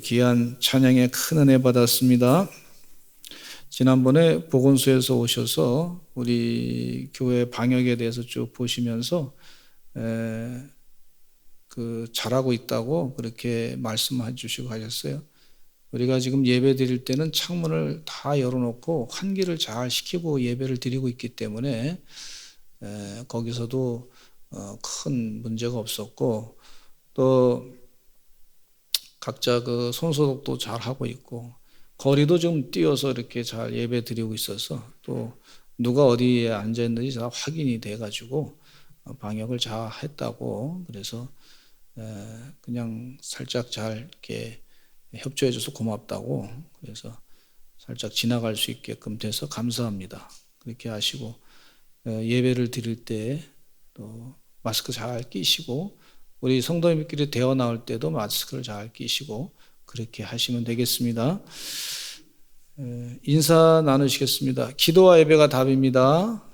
귀한 찬양에 큰 은혜 받았습니다. 지난번에 보건소에서 오셔서 우리 교회 방역에 대해서 쭉 보시면서 잘하고 있다고 그렇게 말씀해 주시고 하셨어요. 우리가 지금 예배 드릴 때는 창문을 다 열어놓고 환기를 잘 시키고 예배를 드리고 있기 때문에 거기서도 큰 문제가 없었고, 또 각자 손소독도 잘 하고 있고, 거리도 좀 띄어서 이렇게 잘 예배 드리고 있어서, 또 누가 어디에 앉아 있는지 다 확인이 돼 가지고 방역을 잘 했다고, 그래서 그냥 살짝 잘 이렇게 협조해 줘서 고맙다고, 그래서 살짝 지나갈 수 있게끔 돼서 감사합니다. 그렇게 하시고, 예배를 드릴 때 또 마스크 잘 끼시고, 우리 성도님끼리 대화 나올 때도 마스크를 잘 끼시고 그렇게 하시면 되겠습니다. 인사 나누시겠습니다. 기도와 예배가 답입니다.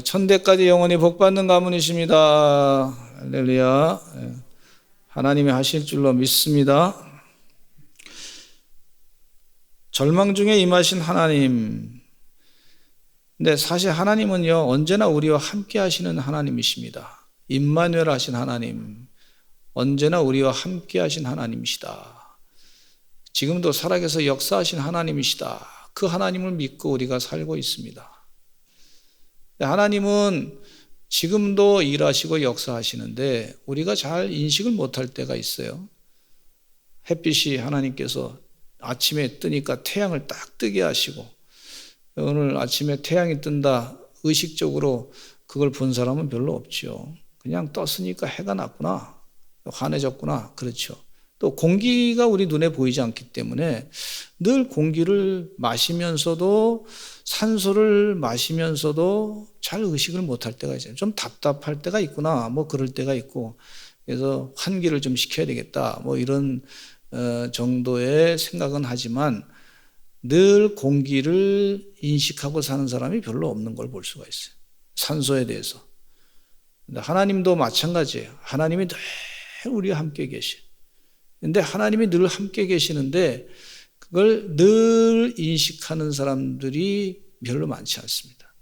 천대까지 영원히 복받는 가문이십니다. 할렐루야. 하나님이 하실 줄로 믿습니다. 절망 중에 임하신 하나님. 근데 사실 하나님은요, 언제나 우리와 함께 하시는 하나님이십니다. 임마누엘 하신 하나님, 언제나 우리와 함께 하신 하나님이시다. 지금도 살아계서 역사하신 하나님이시다. 그 하나님을 믿고 우리가 살고 있습니다. 하나님은 지금도 일하시고 역사하시는데 우리가 잘 인식을 못할 때가 있어요. 햇빛이 하나님께서 아침에 뜨니까 태양을 딱 뜨게 하시고, 오늘 아침에 태양이 뜬다 의식적으로 그걸 본 사람은 별로 없죠. 그냥 떴으니까 해가 났구나, 환해졌구나, 그렇죠. 또 공기가 우리 눈에 보이지 않기 때문에 늘 공기를 마시면서도, 산소를 마시면서도 잘 의식을 못할 때가 있어요. 좀 답답할 때가 있구나, 그럴 때가 있고, 그래서 환기를 좀 시켜야 되겠다, 이런 정도의 생각은 하지만 늘 공기를 인식하고 사는 사람이 별로 없는 걸 볼 수가 있어요. 산소에 대해서. 하나님도 마찬가지예요. 하나님이 늘 우리와 함께 계셔. 근데 하나님이 늘 함께 계시는데 그걸 늘 인식하는 사람들이 별로 많지 않습니다.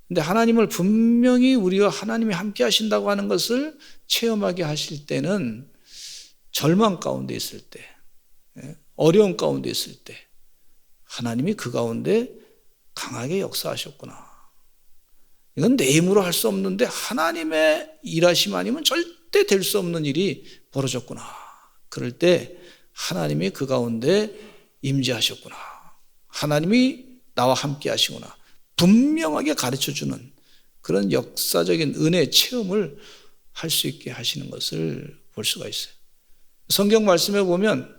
근데 하나님을 분명히 우리와 하나님이 함께 하신다고 하는 것을 체험하게 하실 때는 절망 가운데 있을 때, 어려움 가운데 있을 때 하나님이 그 가운데 강하게 역사하셨구나. 이건 내 힘으로 할 수 없는데 하나님의 일하심 아니면 절대 될 수 없는 일이 벌어졌구나. 그럴 때 하나님이 그 가운데 임재하셨구나. 하나님이 나와 함께 하시구나. 분명하게 가르쳐주는 그런 역사적인 은혜 체험을 할 수 있게 하시는 것을 볼 수가 있어요. 성경 말씀에 보면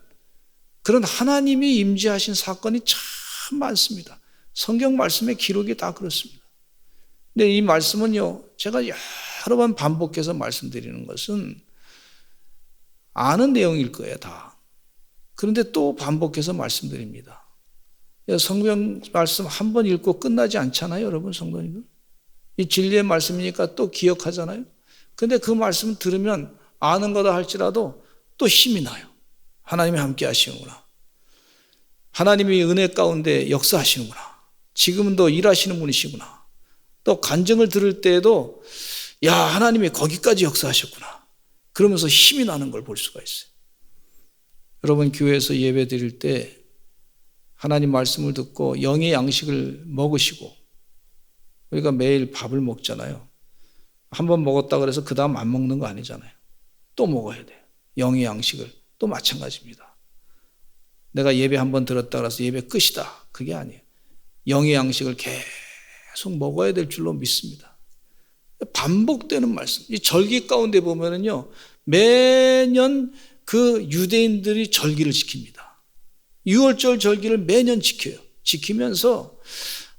그런 하나님이 임재하신 사건이 참 많습니다. 성경 말씀의 기록이 다 그렇습니다. 근데 이 말씀은요, 제가 여러 번 반복해서 말씀드리는 것은 아는 내용일 거예요, 다. 그런데 또 반복해서 말씀드립니다. 성경 말씀 한 번 읽고 끝나지 않잖아요, 여러분, 성도님들. 이 진리의 말씀이니까 또 기억하잖아요. 근데 그 말씀 들으면 아는 거다 할지라도 또 힘이 나요. 하나님이 함께 하시는구나. 하나님이 은혜 가운데 역사하시는구나. 지금도 일하시는 분이시구나. 또 간증을 들을 때에도 야, 하나님이 거기까지 역사하셨구나. 그러면서 힘이 나는 걸 볼 수가 있어요. 여러분, 교회에서 예배 드릴 때 하나님 말씀을 듣고 영의 양식을 먹으시고, 우리가 매일 밥을 먹잖아요. 한 번 먹었다 그래서 그 다음 안 먹는 거 아니잖아요. 또 먹어야 돼요. 영의 양식을. 또 마찬가지입니다. 내가 예배 한 번 들었다 그래서 예배 끝이다, 그게 아니에요. 영의 양식을 계속 먹어야 될 줄로 믿습니다. 반복되는 말씀. 이 절기 가운데 보면은요, 매년 그 유대인들이 절기를 지킵니다. 6월절 절기를 매년 지켜요. 지키면서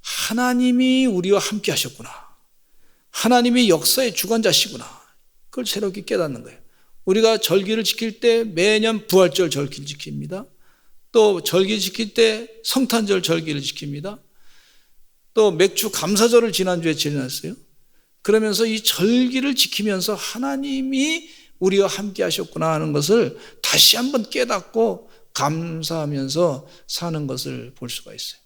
하나님이 우리와 함께 하셨구나. 하나님이 역사의 주관자시구나. 그걸 새롭게 깨닫는 거예요. 우리가 절기를 지킬 때 매년 부활절 절기를 지킵니다. 또 절기 지킬 때 성탄절 절기를 지킵니다. 또 맥주 감사절을 지난주에 지났어요. 그러면서 이 절기를 지키면서 하나님이 우리와 함께 하셨구나 하는 것을 다시 한번 깨닫고 감사하면서 사는 것을 볼 수가 있어요.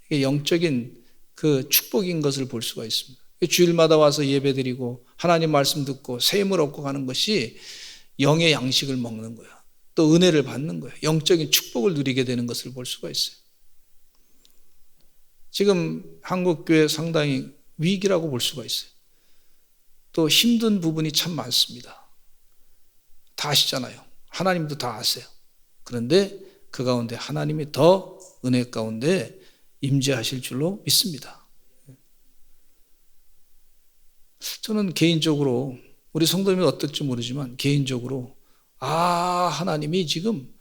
이게 영적인 그 축복인 것을 볼 수가 있습니다. 주일마다 와서 예배드리고 하나님 말씀 듣고 새 힘을 얻고 가는 것이 영의 양식을 먹는 거야. 또 은혜를 받는 거야. 영적인 축복을 누리게 되는 것을 볼 수가 있어요. 지금 한국교회 상당히 위기라고 볼 수가 있어요. 또 힘든 부분이 참 많습니다. 다 아시잖아요. 하나님도 다 아세요. 그런데 그 가운데 하나님이 더 은혜 가운데 임재하실 줄로 믿습니다. 저는 개인적으로 우리 성도님이 어떨지 모르지만 개인적으로 하나님이 지금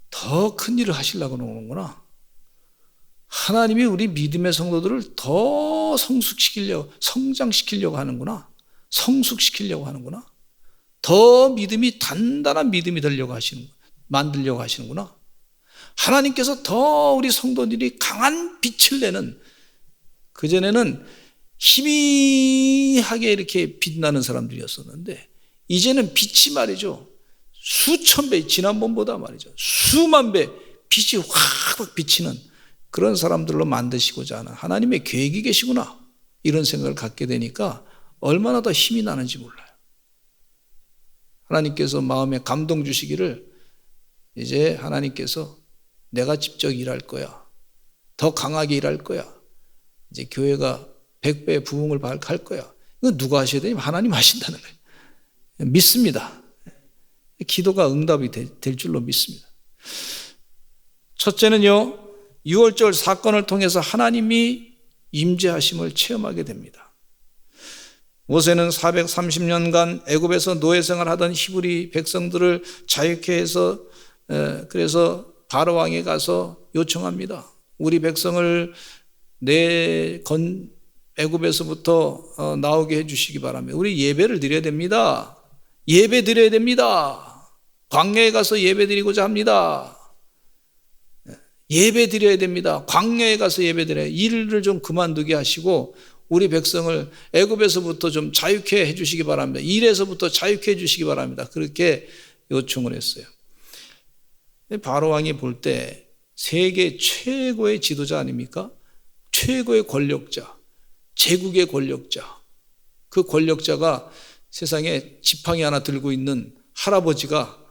더 큰 일을 하시려고 하는구나. 하나님이 우리 믿음의 성도들을 더 성장시키려고 하는구나. 성숙시키려고 하는구나. 더 믿음이 단단한 믿음이 되려고 만들려고 하시는구나. 하나님께서 더 우리 성도들이 강한 빛을 내는, 그전에는 희미하게 이렇게 빛나는 사람들이었었는데 이제는 빛이 말이죠, 수천 배, 지난번보다 말이죠, 수만 배 빛이 확 비치는 그런 사람들로 만드시고자 하는 하나님의 계획이 계시구나, 이런 생각을 갖게 되니까 얼마나 더 힘이 나는지 몰라요. 하나님께서 마음에 감동 주시기를, 이제 하나님께서 내가 직접 일할 거야, 더 강하게 일할 거야, 이제 교회가 100배의 부흥을 할 거야. 이거 누가 하셔야 되냐면 하나님 하신다는 거예요. 믿습니다. 기도가 응답이 될 줄로 믿습니다. 첫째는요, 6월절 사건을 통해서 하나님이 임재하심을 체험하게 됩니다. 모세는 430년간 애굽에서 노예 생활하던 히브리 백성들을 자유케 해서 그래서 바로 왕에 가서 요청합니다. 우리 백성을 애굽에서부터 나오게 해주시기 바랍니다. 우리 예배를 드려야 됩니다. 예배 드려야 됩니다. 광야에 가서 예배 드리고자 합니다. 예배 드려야 됩니다. 광야에 가서 예배 드려야, 일을 좀 그만두게 하시고 우리 백성을 애굽에서부터 좀 자유케 해주시기 바랍니다. 일에서부터 자유케 해주시기 바랍니다. 그렇게 요청을 했어요. 바로 왕이 볼 때 세계 최고의 지도자 아닙니까? 최고의 권력자, 제국의 권력자, 그 권력자가 세상에 지팡이 하나 들고 있는 할아버지가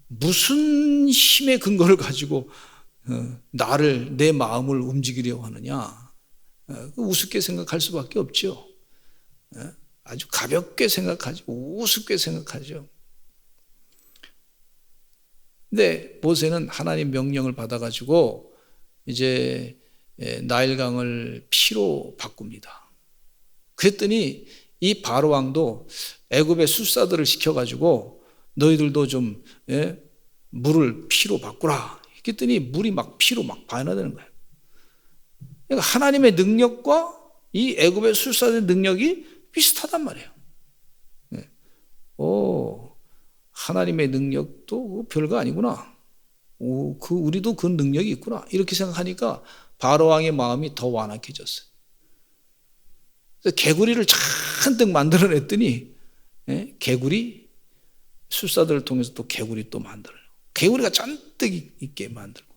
무슨 힘의 근거를 가지고 내 마음을 움직이려고 하느냐, 우습게 생각할 수밖에 없죠. 아주 가볍게 생각하죠. 우습게 생각하죠. 근데 모세는 하나님 명령을 받아가지고 이제 나일강을 피로 바꿉니다. 그랬더니 이 바로 왕도 애굽의 술사들을 시켜가지고 너희들도 좀 물을 피로 바꾸라 했더니 물이 막 피로 막 변화되는 거예요. 그러니까 하나님의 능력과 이 애굽의 술사들의 능력이 비슷하단 말이에요. 하나님의 능력도 별거 아니구나. 우리도 그 능력이 있구나. 이렇게 생각하니까 바로 왕의 마음이 더 완악해졌어요. 그래서 개구리를 잔뜩 만들어냈더니 개구리, 술사들을 통해서 또 개구리 또 만들어요. 개구리가 잔뜩 있게 만들고.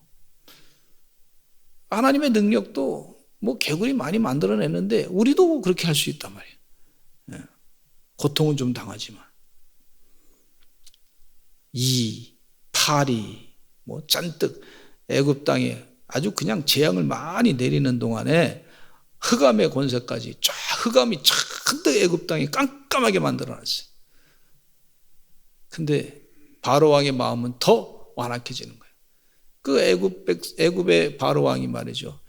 하나님의 능력도 뭐 개구리 많이 만들어냈는데 우리도 그렇게 할 수 있단 말이에요. 고통은 좀 당하지만. 파리 뭐 잔뜩 애굽 땅에 아주 그냥 재앙을 많이 내리는 동안에 흑암의 권세까지 쫙, 흑암이 잔뜩 애굽 땅에 깜깜하게 만들어놨어요. 근데 바로 왕의 마음은 더 완악해지는 거예요. 그 애굽의 바로 왕이 말이죠,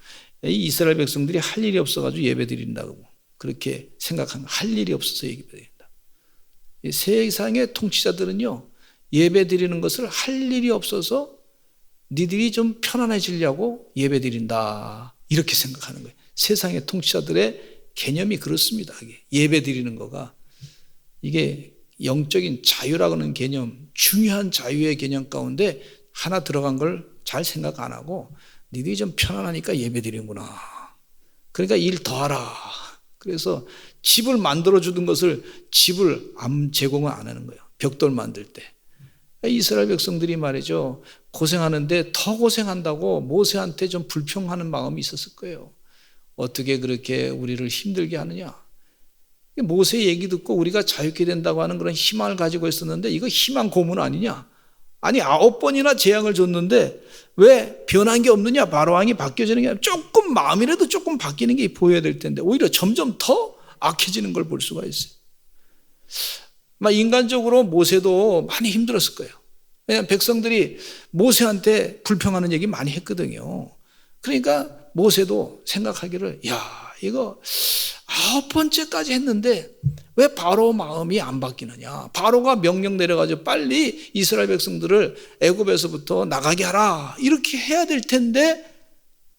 이 이스라엘 백성들이 할 일이 없어가지고 예배드린다고 그렇게 생각한, 할 일이 없어서 예배드린다. 이 세상의 통치자들은요, 예배 드리는 것을 할 일이 없어서 니들이 좀 편안해지려고 예배 드린다, 이렇게 생각하는 거예요. 세상의 통치자들의 개념이 그렇습니다. 예배 드리는 거가, 이게 영적인 자유라고 하는 개념, 중요한 자유의 개념 가운데 하나 들어간 걸 잘 생각 안 하고 니들이 좀 편안하니까 예배 드리는구나, 그러니까 일 더 하라, 그래서 집을 만들어주던 것을 집을 제공을 안 하는 거예요. 벽돌 만들 때. 이스라엘 백성들이 말이죠, 고생하는데 더 고생한다고 모세한테 좀 불평하는 마음이 있었을 거예요. 어떻게 그렇게 우리를 힘들게 하느냐. 모세 얘기 듣고 우리가 자유케 된다고 하는 그런 희망을 가지고 있었는데 이거 희망 고문 아니냐. 아니 9번이나 재앙을 줬는데 왜 변한 게 없느냐. 바로왕이 바뀌어지는 게 아니라 조금 마음이라도 조금 바뀌는 게 보여야 될 텐데 오히려 점점 더 악해지는 걸 볼 수가 있어요. 인간적으로 모세도 많이 힘들었을 거예요. 왜냐하면 백성들이 모세한테 불평하는 얘기 많이 했거든요. 그러니까 모세도 생각하기를 이거 9번째까지 했는데 왜 바로 마음이 안 바뀌느냐. 바로가 명령 내려가지고 빨리 이스라엘 백성들을 애굽에서부터 나가게 하라 이렇게 해야 될 텐데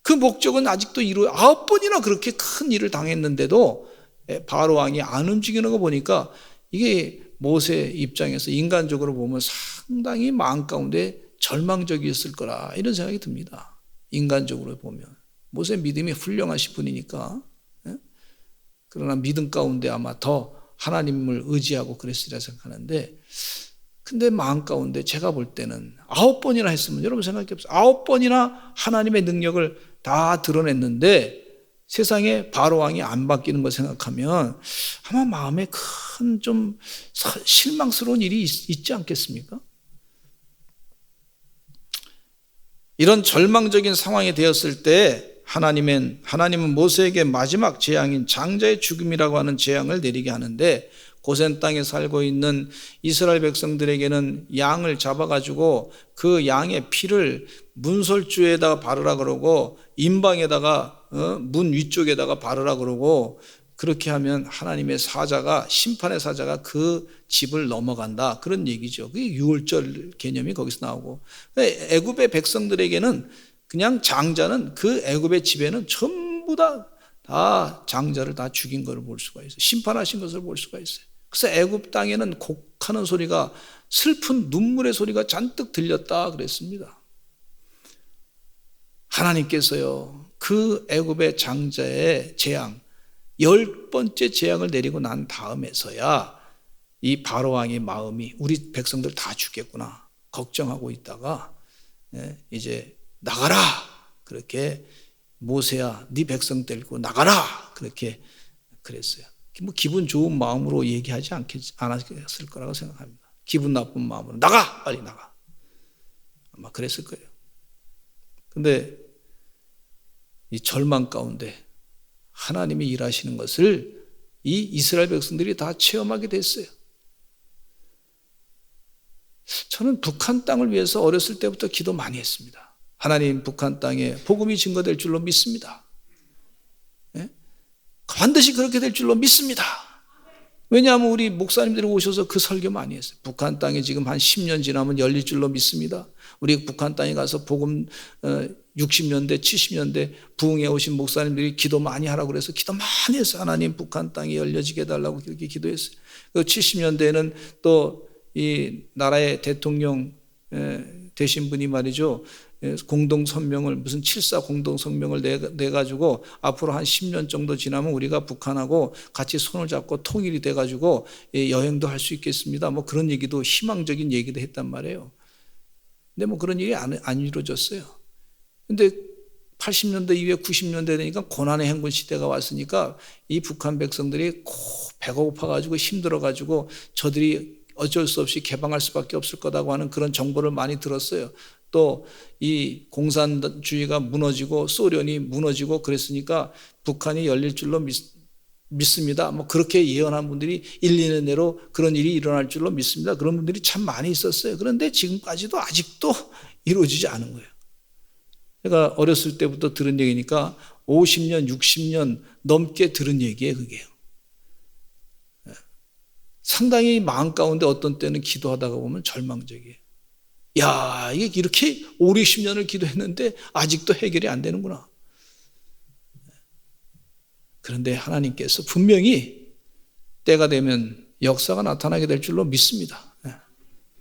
그 목적은 아직도 9번이나 그렇게 큰 일을 당했는데도 바로 왕이 안 움직이는 거 보니까 이게 모세 입장에서 인간적으로 보면 상당히 마음 가운데 절망적이었을 거라 이런 생각이 듭니다. 인간적으로 보면 모세 믿음이 훌륭하신 분이니까. 그러나 믿음 가운데 아마 더 하나님을 의지하고 그랬으리라 생각하는데, 근데 마음 가운데 제가 볼 때는 9번이나 했으면, 여러분 생각해 보세요. 9번이나 하나님의 능력을 다 드러냈는데 세상에 바로왕이 안 바뀌는 걸 생각하면 아마 마음에 큰 좀 실망스러운 일이 있지 않겠습니까? 이런 절망적인 상황이 되었을 때 하나님은 모세에게 마지막 재앙인 장자의 죽음이라고 하는 재앙을 내리게 하는데, 고센 땅에 살고 있는 이스라엘 백성들에게는 양을 잡아가지고 그 양의 피를 문설주에다가 바르라 그러고 임방에다가 문 위쪽에다가 바르라 그러고, 그렇게 하면 하나님의 사자가, 심판의 사자가 그 집을 넘어간다, 그런 얘기죠. 그게 유월절 개념이 거기서 나오고, 애굽의 백성들에게는 그냥 장자는 그 애굽의 집에는 전부 다 장자를 다 죽인 것을 볼 수가 있어요. 심판하신 것을 볼 수가 있어요. 그래서 애굽 땅에는 곡하는 소리가, 슬픈 눈물의 소리가 잔뜩 들렸다 그랬습니다. 하나님께서요, 그 애굽의 장자의 재앙, 10번째 재앙을 내리고 난 다음에서야 이 바로왕의 마음이 우리 백성들 다 죽겠구나 걱정하고 있다가 이제 나가라, 그렇게 모세야 네 백성 데리고 나가라, 그렇게 그랬어요. 기분 좋은 마음으로 얘기하지 않았을 거라고 생각합니다. 기분 나쁜 마음으로 나가, 빨리 나가, 아마 그랬을 거예요. 근데 이 절망 가운데 하나님이 일하시는 것을 이 이스라엘 백성들이 다 체험하게 됐어요. 저는 북한 땅을 위해서 어렸을 때부터 기도 많이 했습니다. 하나님, 북한 땅에 복음이 증거될 줄로 믿습니다. 반드시 그렇게 될 줄로 믿습니다. 왜냐하면 우리 목사님들이 오셔서 그 설교 많이 했어요. 북한 땅에 지금 한 10년 지나면 열릴 줄로 믿습니다. 우리 북한 땅에 가서 복음 60년대 70년대 부흥해 오신 목사님들이 기도 많이 하라고 그래서 기도 많이 했어요. 하나님, 북한 땅이 열려지게 해달라고 그렇게 기도했어요. 70년대에는 또 이 나라의 대통령 되신 분이 말이죠, 공동성명을, 무슨 7.4 공동성명을 내가지고 앞으로 한 10년 정도 지나면 우리가 북한하고 같이 손을 잡고 통일이 돼가지고 여행도 할 수 있겠습니다, 뭐 그런 얘기도, 희망적인 얘기도 했단 말이에요. 근데 뭐 그런 일이 안 이루어졌어요. 근데 80년대 이후에 90년대 되니까 고난의 행군 시대가 왔으니까 이 북한 백성들이 배가 고파가지고 힘들어가지고 저들이 어쩔 수 없이 개방할 수밖에 없을 거라고 하는 그런 정보를 많이 들었어요. 또 이 공산주의가 무너지고 소련이 무너지고 그랬으니까 북한이 열릴 줄로 믿습니다, 뭐 그렇게 예언한 분들이 1, 2년 내로 그런 일이 일어날 줄로 믿습니다, 그런 분들이 참 많이 있었어요. 그런데 지금까지도 아직도 이루어지지 않은 거예요. 제가 어렸을 때부터 들은 얘기니까 50년, 60년 넘게 들은 얘기예요, 그게요. 상당히 마음 가운데 어떤 때는 기도하다가 보면 절망적이에요. 야, 이게 이렇게 5, 60년을 기도했는데 아직도 해결이 안 되는구나. 그런데 하나님께서 분명히 때가 되면 역사가 나타나게 될 줄로 믿습니다.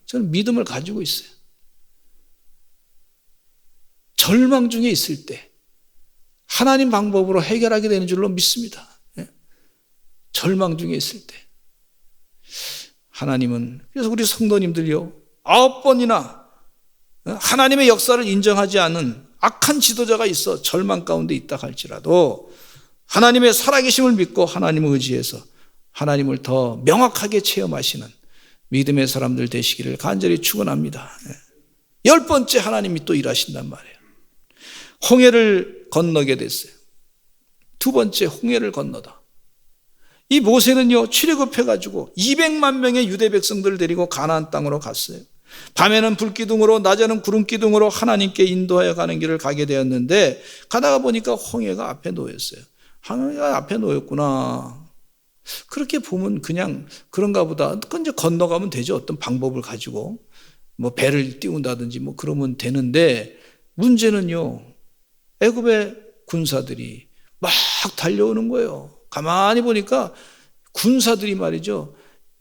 저는 믿음을 가지고 있어요. 절망 중에 있을 때 하나님 방법으로 해결하게 되는 줄로 믿습니다. 절망 중에 있을 때 하나님은, 그래서 우리 성도님들요 9번이나 하나님의 역사를 인정하지 않은 악한 지도자가 있어 절망 가운데 있다 할지라도 하나님의 살아계심을 믿고 하나님을 의지해서 하나님을 더 명확하게 체험하시는 믿음의 사람들 되시기를 간절히 축원합니다. 10번째 하나님이 또 일하신단 말이에요. 홍해를 건너게 됐어요. 두 번째 홍해를 건너다. 이 모세는요 출애굽해가지고 200만 명의 유대 백성들을 데리고 가나안 땅으로 갔어요. 밤에는 불기둥으로 낮에는 구름기둥으로 하나님께 인도하여 가는 길을 가게 되었는데 가다가 보니까 홍해가 앞에 놓였어요. 홍해가 앞에 놓였구나. 그렇게 보면 그냥 그런가 보다. 이제 건너가면 되죠. 어떤 방법을 가지고 뭐 배를 띄운다든지 뭐 그러면 되는데 문제는요 애굽의 군사들이 막 달려오는 거예요. 가만히 보니까 군사들이 말이죠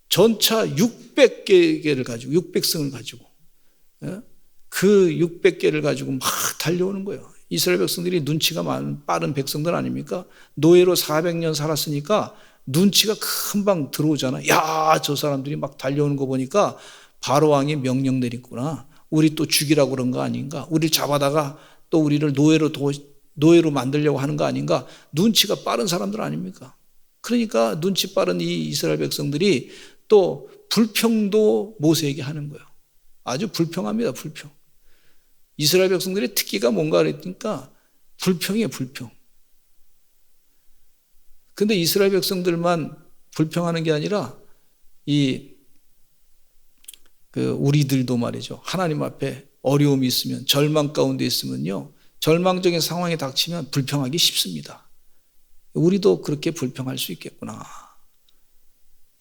전차 600개를 가지고 600승을 가지고 그 600개를 가지고 막 달려오는 거예요. 이스라엘 백성들이 눈치가 빠른 백성들 아닙니까? 노예로 400년 살았으니까 눈치가 금방 들어오잖아. 야, 저 사람들이 막 달려오는 거 보니까 바로 왕이 명령 내리구나. 우리 또 죽이라고 그런 거 아닌가? 우리를 잡아다가 또 우리를 노예로 만들려고 하는 거 아닌가? 눈치가 빠른 사람들 아닙니까? 그러니까 눈치 빠른 이 이스라엘 백성들이 또 불평도 모세에게 하는 거예요. 아주 불평합니다. 불평. 이스라엘 백성들의 특기가 뭔가 그랬으니까 불평이에요. 불평. 근데 이스라엘 백성들만 불평하는 게 아니라 우리들도 말이죠. 하나님 앞에 어려움이 있으면 절망 가운데 있으면요. 절망적인 상황이 닥치면 불평하기 쉽습니다. 우리도 그렇게 불평할 수 있겠구나.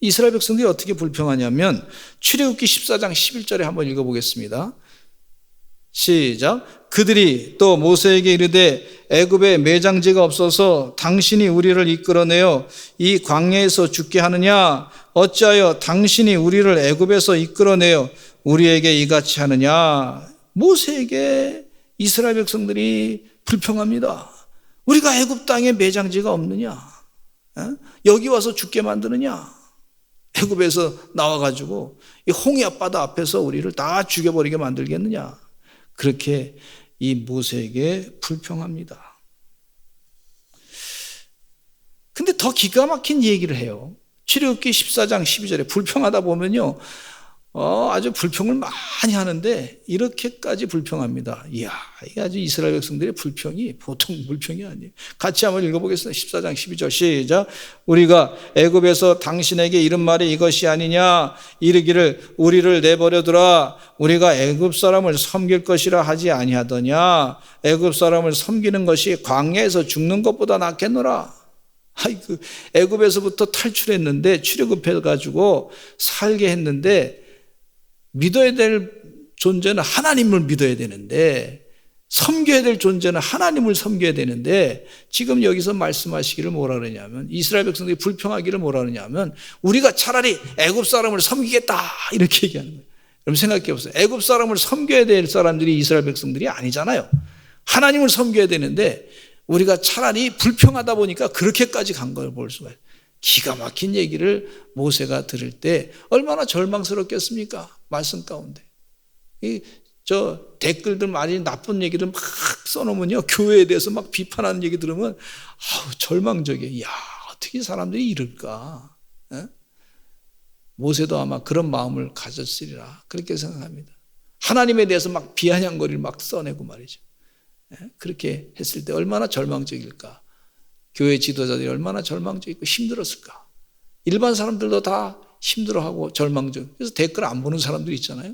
이스라엘 백성들이 어떻게 불평하냐면 출애굽기 14장 11절에 한번 읽어보겠습니다. 시작. 그들이 또 모세에게 이르되 애굽에 매장지가 없어서 당신이 우리를 이끌어내어 이 광야에서 죽게 하느냐? 어찌하여 당신이 우리를 애굽에서 이끌어내어 우리에게 이같이 하느냐? 모세에게 이스라엘 백성들이 불평합니다. 우리가 애굽 땅에 매장지가 없느냐? 여기 와서 죽게 만드느냐? 애굽에서 나와가지고 이 홍해 앞바다 앞에서 우리를 다 죽여버리게 만들겠느냐? 그렇게 이 모세에게 불평합니다. 근데 더 기가 막힌 얘기를 해요. 출애굽기 14장 12절에 불평하다 보면요 아주 불평을 많이 하는데 이렇게까지 불평합니다. 이야, 이게 아주 이스라엘 백성들의 불평이 보통 불평이 아니에요. 같이 한번 읽어보겠습니다. 14장 12절 시작. 우리가 애굽에서 당신에게 이른 말이 이것이 아니냐? 이르기를 우리를 내버려두라. 우리가 애굽 사람을 섬길 것이라 하지 아니하더냐? 애굽 사람을 섬기는 것이 광야에서 죽는 것보다 낫겠노라. 아이고, 애굽에서부터 탈출했는데 출애굽해가지고 살게 했는데 믿어야 될 존재는 하나님을 믿어야 되는데 섬겨야 될 존재는 하나님을 섬겨야 되는데 지금 여기서 말씀하시기를 뭐라 그러냐면 이스라엘 백성들이 불평하기를 뭐라 그러냐면 우리가 차라리 애굽 사람을 섬기겠다 이렇게 얘기하는 거예요. 여러분 생각해 보세요. 애굽 사람을 섬겨야 될 사람들이 이스라엘 백성들이 아니잖아요. 하나님을 섬겨야 되는데 우리가 차라리 불평하다 보니까 그렇게까지 간 걸 볼 수가 있어요. 기가 막힌 얘기를 모세가 들을 때 얼마나 절망스럽겠습니까? 말씀 가운데. 댓글들 많이 나쁜 얘기를 막 써놓으면요. 교회에 대해서 막 비판하는 얘기 들으면 절망적이에요. 야, 어떻게 사람들이 이럴까? 모세도 아마 그런 마음을 가졌으리라. 그렇게 생각합니다. 하나님에 대해서 막 비아냥거리를 막 써내고 말이죠. 그렇게 했을 때 얼마나 절망적일까? 교회 지도자들이 얼마나 절망적이고 힘들었을까? 일반 사람들도 다 힘들어하고 절망적. 그래서 댓글 안 보는 사람들이 있잖아요.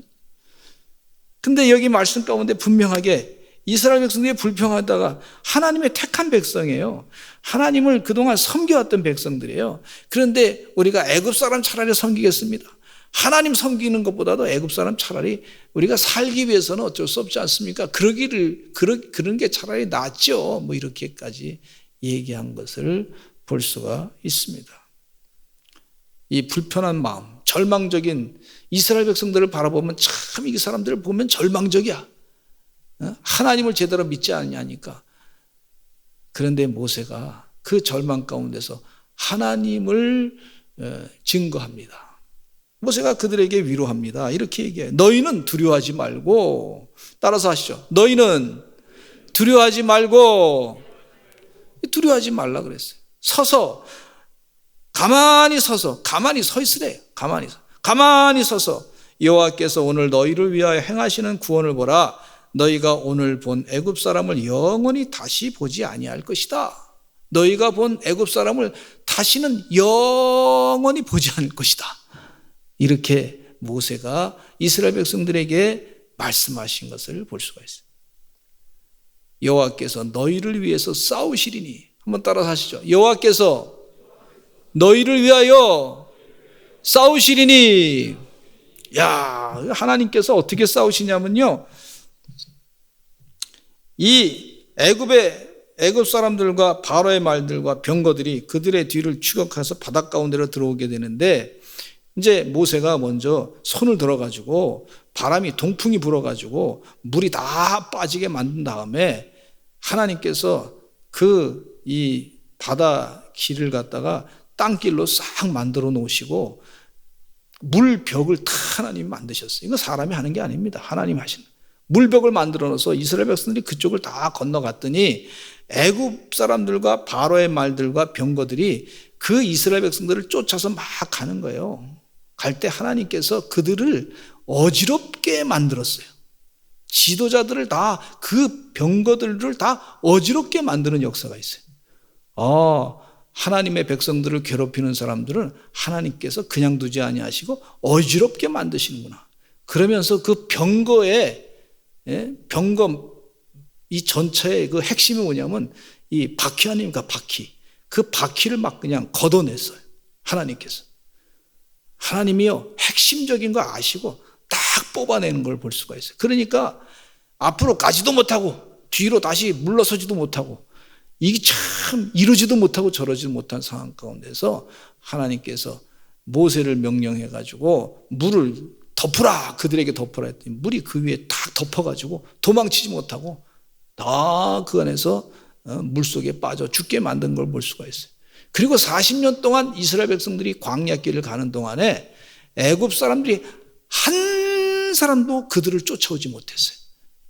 근데 여기 말씀 가운데 분명하게 이스라엘 백성들이 불평하다가 하나님의 택한 백성이에요. 하나님을 그동안 섬겨왔던 백성들이에요. 그런데 우리가 애굽 사람 차라리 섬기겠습니다. 하나님 섬기는 것보다도 애굽 사람 차라리 우리가 살기 위해서는 어쩔 수 없지 않습니까? 그런 게 차라리 낫죠. 뭐 이렇게까지 얘기한 것을 볼 수가 있습니다. 이 불편한 마음, 절망적인 이스라엘 백성들을 바라보면 참 이 사람들을 보면 절망적이야. 하나님을 제대로 믿지 않냐니까. 그런데 모세가 그 절망 가운데서 하나님을 증거합니다. 모세가 그들에게 위로합니다. 이렇게 얘기해요. 너희는 두려워하지 말고, 따라서 하시죠. 너희는 두려워하지 말고, 두려워하지 말라 그랬어요. 가만히 서 있으래요. 가만히 서서 여호와께서 오늘 너희를 위하여 행하시는 구원을 보라. 너희가 오늘 본 애굽 사람을 영원히 다시 보지 아니할 것이다. 너희가 본 애굽 사람을 다시는 영원히 보지 않을 것이다. 이렇게 모세가 이스라엘 백성들에게 말씀하신 것을 볼 수가 있어요. 여호와께서 너희를 위해서 싸우시리니, 한번 따라서 하시죠. 여호와께서 너희를 위하여 싸우시리니. 야, 하나님께서 어떻게 싸우시냐면요, 이 애굽 사람들과 바로의 말들과 병거들이 그들의 뒤를 추격해서 바닷 가운데로 들어오게 되는데, 이제 모세가 먼저 손을 들어가지고 바람이 동풍이 불어가지고 물이 다 빠지게 만든 다음에 하나님께서 이 바다 길을 갖다가 땅길로 싹 만들어 놓으시고 물벽을 다 하나님이 만드셨어요. 이거 사람이 하는 게 아닙니다. 하나님이 하시는 물벽을 만들어 놓아서 이스라엘 백성들이 그쪽을 다 건너갔더니 애굽 사람들과 바로의 말들과 병거들이 그 이스라엘 백성들을 쫓아서 막 가는 거예요. 갈 때 하나님께서 그들을 어지럽게 만들었어요. 지도자들을 다, 그 병거들을 다 어지럽게 만드는 역사가 있어요. 하나님의 백성들을 괴롭히는 사람들은 하나님께서 그냥 두지 아니하시고 어지럽게 만드시는구나. 그러면서 그 병거 이 전체의 그 핵심이 뭐냐면 이 바퀴 아닙니까? 그 바퀴를 막 그냥 걷어냈어요. 하나님께서. 하나님이요, 핵심적인 거 아시고 딱 뽑아내는 걸 볼 수가 있어요. 그러니까 앞으로 가지도 못하고 뒤로 다시 물러서지도 못하고, 이게 참 이러지도 못하고 저러지도 못한 상황 가운데서 하나님께서 모세를 명령해가지고 물을 덮으라, 그들에게 덮으라 했더니 물이 그 위에 딱 덮어가지고 도망치지 못하고 다 그 안에서 물속에 빠져 죽게 만든 걸 볼 수가 있어요. 그리고 40년 동안 이스라엘 백성들이 광야길을 가는 동안에 애굽 사람들이 한 사람도 그들을 쫓아오지 못했어요.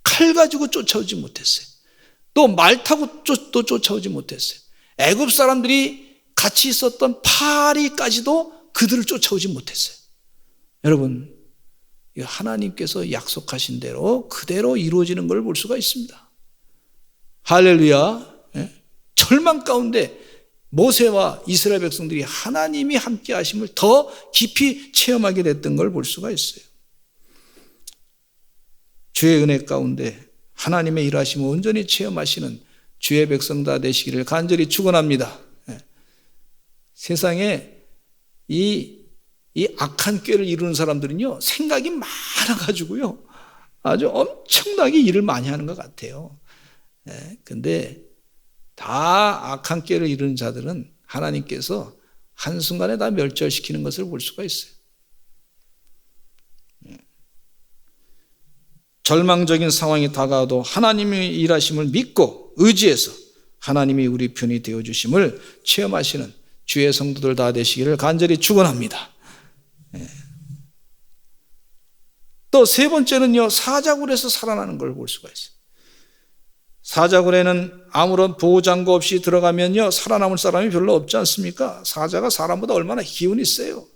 칼 가지고 쫓아오지 못했어요. 또 말 타고 또 쫓아오지 못했어요. 애굽 사람들이 같이 있었던 파리까지도 그들을 쫓아오지 못했어요. 여러분, 하나님께서 약속하신 대로 그대로 이루어지는 걸 볼 수가 있습니다. 할렐루야. 절망 가운데 모세와 이스라엘 백성들이 하나님이 함께 하심을 더 깊이 체험하게 됐던 걸 볼 수가 있어요. 주의 은혜 가운데 하나님의 일하심을 온전히 체험하시는 주의 백성 다 되시기를 간절히 축원합니다. 세상에 이 악한 꾀를 이루는 사람들은요, 생각이 많아가지고요, 아주 엄청나게 일을 많이 하는 것 같아요. 근데 다 악한 꾀를 이루는 자들은 하나님께서 한순간에 다 멸절시키는 것을 볼 수가 있어요. 절망적인 상황이 다가와도 하나님의 일하심을 믿고 의지해서 하나님이 우리 편이 되어주심을 체험하시는 주의 성도들 다 되시기를 간절히 축원합니다. 또 세 번째는요, 사자굴에서 살아나는 걸 볼 수가 있어요. 사자굴에는 아무런 보호장구 없이 들어가면요, 살아남을 사람이 별로 없지 않습니까? 사자가 사람보다 얼마나 기운이 세요.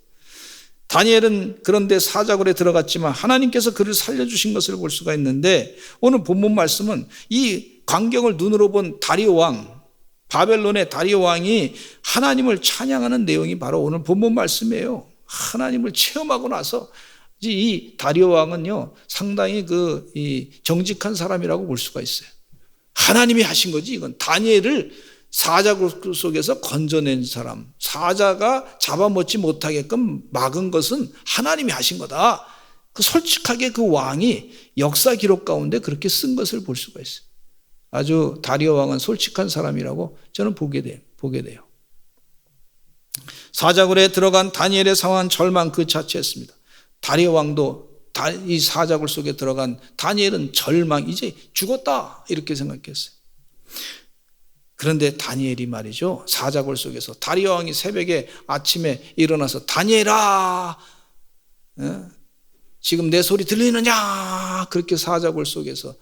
다니엘은 그런데 사자굴에 들어갔지만 하나님께서 그를 살려주신 것을 볼 수가 있는데, 오늘 본문 말씀은 이 광경을 눈으로 본 다리오 왕, 바벨론의 다리오 왕이 하나님을 찬양하는 내용이 바로 오늘 본문 말씀이에요. 하나님을 체험하고 나서 이 다리오 왕은요, 상당히 이 정직한 사람이라고 볼 수가 있어요. 하나님이 하신 거지, 이건. 다니엘을 사자굴 속에서 건져낸 사람, 사자가 잡아먹지 못하게끔 막은 것은 하나님이 하신 거다. 솔직하게 그 왕이 역사 기록 가운데 그렇게 쓴 것을 볼 수가 있어요. 아주 다리오 왕은 솔직한 사람이라고 저는 보게 돼요. 사자굴에 들어간 다니엘의 상황은 절망 그 자체였습니다. 다리오 왕도 이 사자굴 속에 들어간 다니엘은 절망, 이제 죽었다 이렇게 생각했어요. 그런데 다니엘이 말이죠, 사자굴 속에서 다리오 왕이 새벽에 아침에 일어나서 다니엘아, 지금 내 소리 들리느냐, 그렇게 사자굴 속에서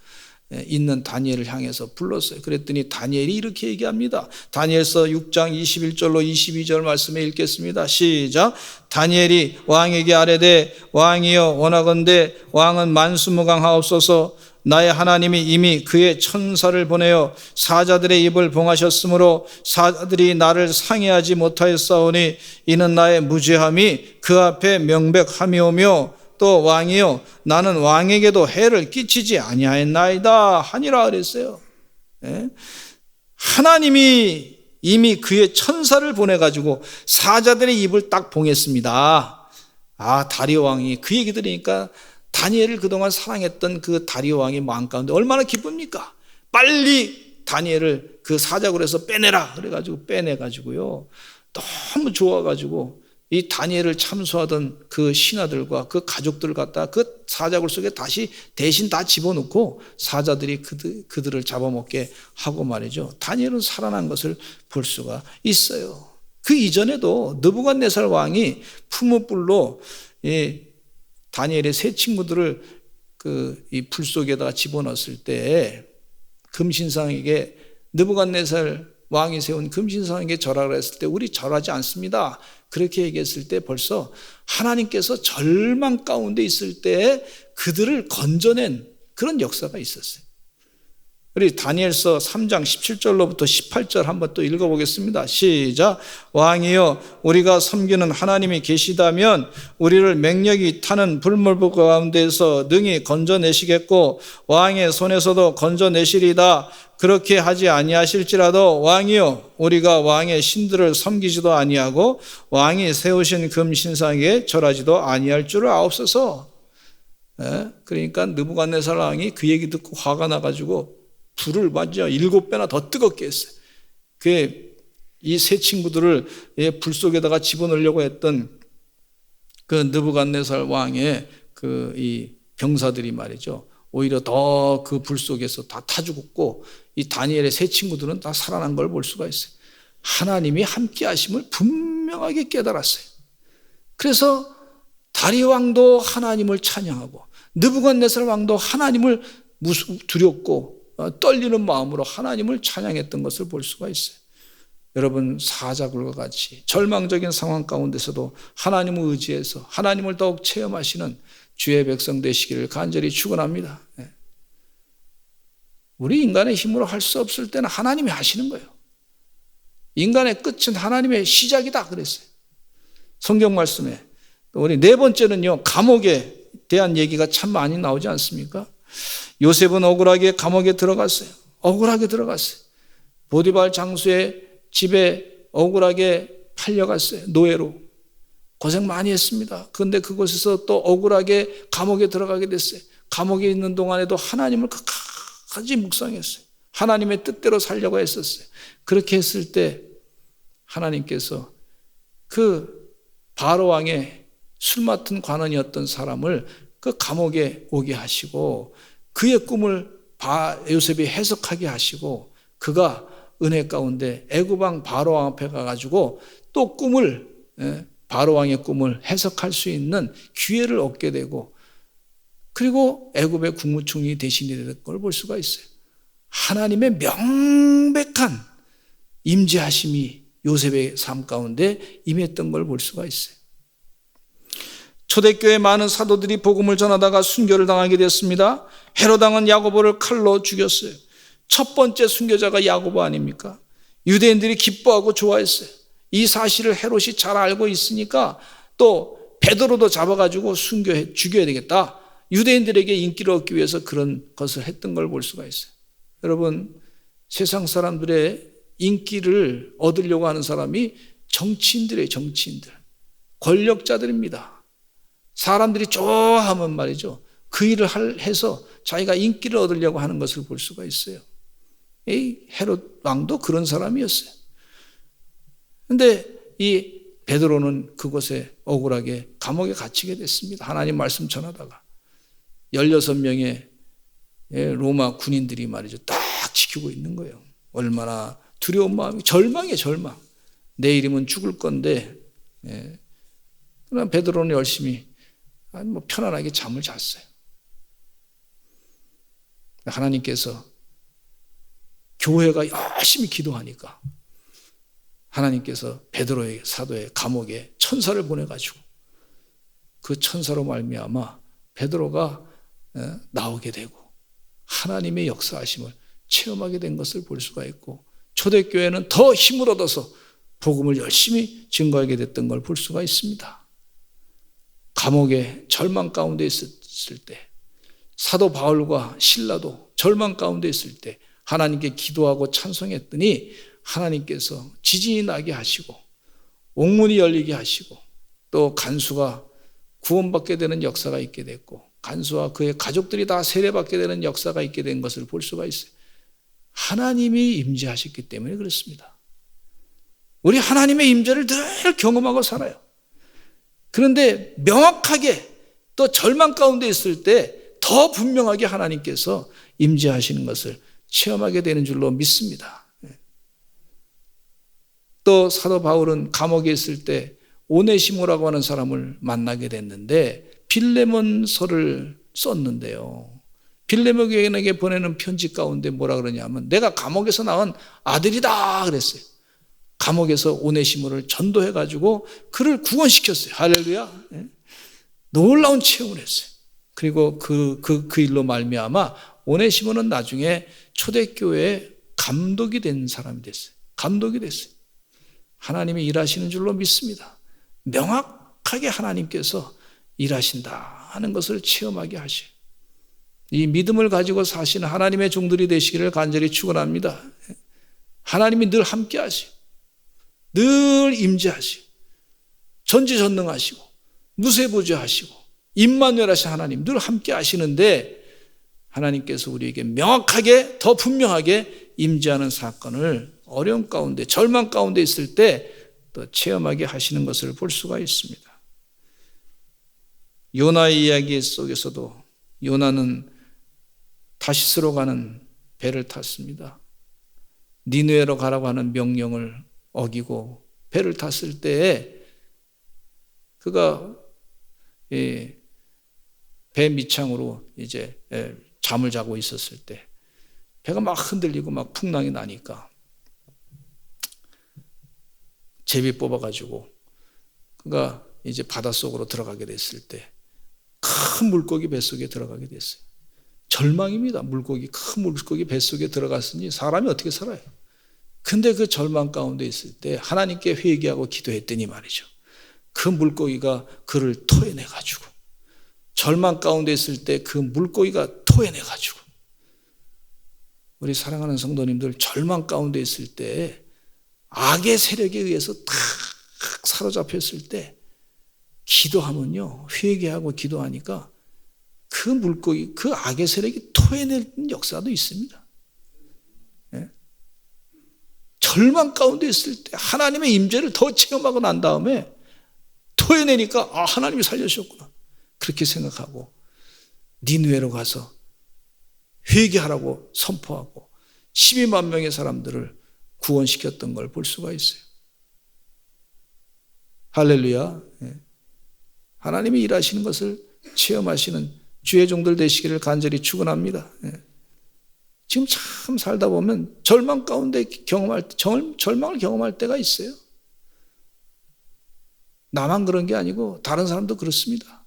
있는 다니엘을 향해서 불렀어요. 그랬더니 다니엘이 이렇게 얘기합니다. 다니엘서 6장 21절로 22절 말씀에 읽겠습니다. 시작. 다니엘이 왕에게 아뢰되 왕이여 원하건대 왕은 만수무강하옵소서. 나의 하나님이 이미 그의 천사를 보내어 사자들의 입을 봉하셨으므로 사자들이 나를 상해하지 못하였사오니 이는 나의 무죄함이 그 앞에 명백함이오며 또 왕이요 나는 왕에게도 해를 끼치지 아니하였나이다 하니라 그랬어요. 하나님이 이미 그의 천사를 보내가지고 사자들의 입을 딱 봉했습니다. 다리오 왕이 그 얘기 들으니까 다니엘을 그동안 사랑했던 그 다리오 왕의 마음 가운데 얼마나 기쁩니까? 빨리 다니엘을 그 사자굴에서 빼내라 그래가지고 빼내가지고요, 너무 좋아가지고 이 다니엘을 참수하던 그 신하들과 그 가족들을 갖다 그 사자굴 속에 다시 대신 다 집어넣고 사자들이 그들을 잡아먹게 하고 말이죠. 다니엘은 살아난 것을 볼 수가 있어요. 그 이전에도 느부갓네살 왕이 풀무불로 다니엘의 세 친구들을 이 불 속에다가 집어넣었을 때 금신상에게 느부갓네살 왕이 세운 금신상에게 절하라 했을 때 우리 절하지 않습니다. 그렇게 얘기했을 때 벌써 하나님께서 절망 가운데 있을 때 그들을 건져낸 그런 역사가 있었어요. 우리 다니엘서 3장 17절로부터 18절 한번 또 읽어보겠습니다. 시작. 왕이여 우리가 섬기는 하나님이 계시다면 우리를 맹력이 타는 불물부 가운데서 능히 건져내시겠고 왕의 손에서도 건져내시리다. 그렇게 하지 아니하실지라도 왕이여 우리가 왕의 신들을 섬기지도 아니하고 왕이 세우신 금신상에 절하지도 아니할 줄을 아옵소서. 그러니까 느부갓네살 왕이 그 얘기 듣고 화가 나가지고 불을 맞아 7배나 더 뜨겁게 했어요. 이 세 친구들을 불 속에다가 집어넣으려고 했던 그 느부갓네살 왕의 이 병사들이 말이죠, 오히려 더 그 불 속에서 다 타 죽었고 이 다니엘의 세 친구들은 다 살아난 걸 볼 수가 있어요. 하나님이 함께 하심을 분명하게 깨달았어요. 그래서 다리오 왕도 하나님을 찬양하고 느부갓네살 왕도 하나님을 두렵고 떨리는 마음으로 하나님을 찬양했던 것을 볼 수가 있어요. 여러분, 사자굴과 같이 절망적인 상황 가운데서도 하나님을 의지해서 하나님을 더욱 체험하시는 주의 백성 되시기를 간절히 축원합니다. 우리 인간의 힘으로 할 수 없을 때는 하나님이 하시는 거예요. 인간의 끝은 하나님의 시작이다 그랬어요. 성경 말씀에. 우리 네 번째는요, 감옥에 대한 얘기가 참 많이 나오지 않습니까? 요셉은 억울하게 감옥에 들어갔어요. 억울하게 들어갔어요. 보디발 장수의 집에 억울하게 팔려갔어요. 노예로. 고생 많이 했습니다. 그런데 그곳에서 또 억울하게 감옥에 들어가게 됐어요. 감옥에 있는 동안에도 하나님을 끝까지 묵상했어요. 하나님의 뜻대로 살려고 했었어요. 그렇게 했을 때 하나님께서 그 바로 왕의 술 맡은 관원이었던 사람을 그 감옥에 오게 하시고 그의 꿈을 요셉이 해석하게 하시고 그가 은혜 가운데 애굽 왕 바로 왕 앞에 가가지고 또 바로 왕의 꿈을 해석할 수 있는 기회를 얻게 되고 그리고 애굽의 국무총리 대신이 될 걸 볼 수가 있어요. 하나님의 명백한 임재하심이 요셉의 삶 가운데 임했던 걸 볼 수가 있어요. 초대교회 많은 사도들이 복음을 전하다가 순교를 당하게 됐습니다. 헤롯 왕은 야고보를 칼로 죽였어요. 첫 번째 순교자가 야고보 아닙니까? 유대인들이 기뻐하고 좋아했어요. 이 사실을 헤롯이 잘 알고 있으니까 또 베드로도 잡아가지고 죽여야 되겠다. 유대인들에게 인기를 얻기 위해서 그런 것을 했던 걸 볼 수가 있어요. 여러분, 세상 사람들의 인기를 얻으려고 하는 사람이 정치인들이에요. 정치인들. 권력자들입니다. 사람들이 좋아하면 말이죠, 그 일을 해서 자기가 인기를 얻으려고 하는 것을 볼 수가 있어요. 이 헤롯 왕도 그런 사람이었어요. 그런데 이 베드로는 그곳에 억울하게 감옥에 갇히게 됐습니다. 하나님 말씀 전하다가 16명의 로마 군인들이 말이죠 딱 지키고 있는 거예요. 얼마나 두려운 마음이 절망이에요. 절망. 내일이면 죽을 건데. 그러나 베드로는 열심히 편안하게 잠을 잤어요. 하나님께서 교회가 열심히 기도하니까 하나님께서 베드로의 사도의 감옥에 천사를 보내가지고 그 천사로 말미암아 베드로가 나오게 되고 하나님의 역사하심을 체험하게 된 것을 볼 수가 있고 초대교회는 더 힘을 얻어서 복음을 열심히 증거하게 됐던 걸 볼 수가 있습니다. 감옥에 절망 가운데 있었을 때 사도 바울과 실라도 절망 가운데 있을 때 하나님께 기도하고 찬송했더니 하나님께서 지진이 나게 하시고 옥문이 열리게 하시고 또 간수가 구원받게 되는 역사가 있게 됐고 간수와 그의 가족들이 다 세례받게 되는 역사가 있게 된 것을 볼 수가 있어요. 하나님이 임재하셨기 때문에 그렇습니다. 우리 하나님의 임재를 늘 경험하고 살아요. 그런데 명확하게 또 절망 가운데 있을 때 더 분명하게 하나님께서 임재하시는 것을 체험하게 되는 줄로 믿습니다. 또 사도 바울은 감옥에 있을 때 오네시모라고 하는 사람을 만나게 됐는데 빌레몬서를 썼는데요. 빌레몬에게 보내는 편지 가운데 뭐라 그러냐면 내가 감옥에서 낳은 아들이다 그랬어요. 감옥에서 오네시모를 전도해가지고 그를 구원시켰어요. 할렐루야. 놀라운 체험을 했어요. 그리고 그 일로 말미암아 오네시모는 나중에 초대교회의 감독이 된 사람이 됐어요. 감독이 됐어요. 하나님이 일하시는 줄로 믿습니다. 명확하게 하나님께서 일하신다 하는 것을 체험하게 하셔요. 이 믿음을 가지고 사시는 하나님의 종들이 되시기를 간절히 축원합니다. 하나님이 늘 함께 하시고 늘 임재하시고 전지전능하시고 무세보좌하시고 임마누엘 하신 하나님 늘 함께 하시는데 하나님께서 우리에게 명확하게 더 분명하게 임재하는 사건을 어려움 가운데 절망 가운데 있을 때 또 체험하게 하시는 것을 볼 수가 있습니다. 요나의 이야기 속에서도 요나는 다시스로 가는 배를 탔습니다. 니느웨로 가라고 하는 명령을 어기고 배를 탔을 때에 그가 배 밑창으로 이제 잠을 자고 있었을 때 배가 막 흔들리고 막 풍랑이 나니까 제비 뽑아가지고 그가 이제 바닷속으로 들어가게 됐을 때 큰 물고기 뱃속에 들어가게 됐어요. 절망입니다. 큰 물고기 뱃속에 들어갔으니 사람이 어떻게 살아요? 근데 그 절망 가운데 있을 때 하나님께 회개하고 기도했더니 말이죠. 그 물고기가 그를 토해내가지고 절망 가운데 있을 때 그 물고기가 토해내가지고 우리 사랑하는 성도님들 절망 가운데 있을 때 악의 세력에 의해서 탁 사로잡혔을 때 기도하면요 회개하고 기도하니까 그 물고기 그 악의 세력이 토해내는 역사도 있습니다. 절망 가운데 있을 때 하나님의 임재를 더 체험하고 난 다음에 토해내니까 하나님이 살려주셨구나 그렇게 생각하고 니느웨로 가서 회개하라고 선포하고 12만 명의 사람들을 구원시켰던 걸 볼 수가 있어요. 할렐루야. 하나님이 일하시는 것을 체험하시는 주의 종들 되시기를 간절히 축원합니다. 지금 참 살다 보면 절망 가운데 절망을 경험할 때가 있어요. 나만 그런 게 아니고 다른 사람도 그렇습니다.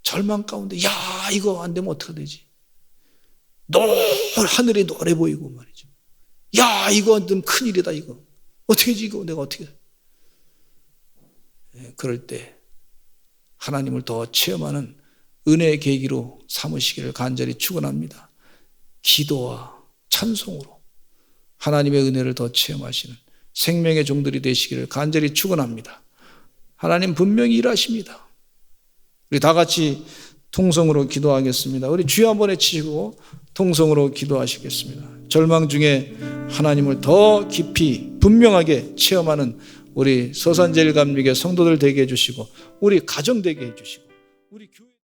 절망 가운데 야 이거 안 되면 어떻게 되지? 하늘이 노래 보이고 말이죠. 야 이거 좀 큰일이다 이거. 어떻게 하지 이거 내가 어떻게 그럴 때 하나님을 더 체험하는 은혜의 계기로 삼으시기를 간절히 축원합니다. 기도와 찬송으로 하나님의 은혜를 더 체험하시는 생명의 종들이 되시기를 간절히 축원합니다. 하나님 분명히 일하십니다. 우리 다 같이 통성으로 기도하겠습니다. 우리 주여 한번 외치시고 통성으로 기도하시겠습니다. 절망 중에 하나님을 더 깊이 분명하게 체험하는 우리 서산제일감리교 성도들 되게 해주시고 우리 가정 되게 해주시고 우리 교회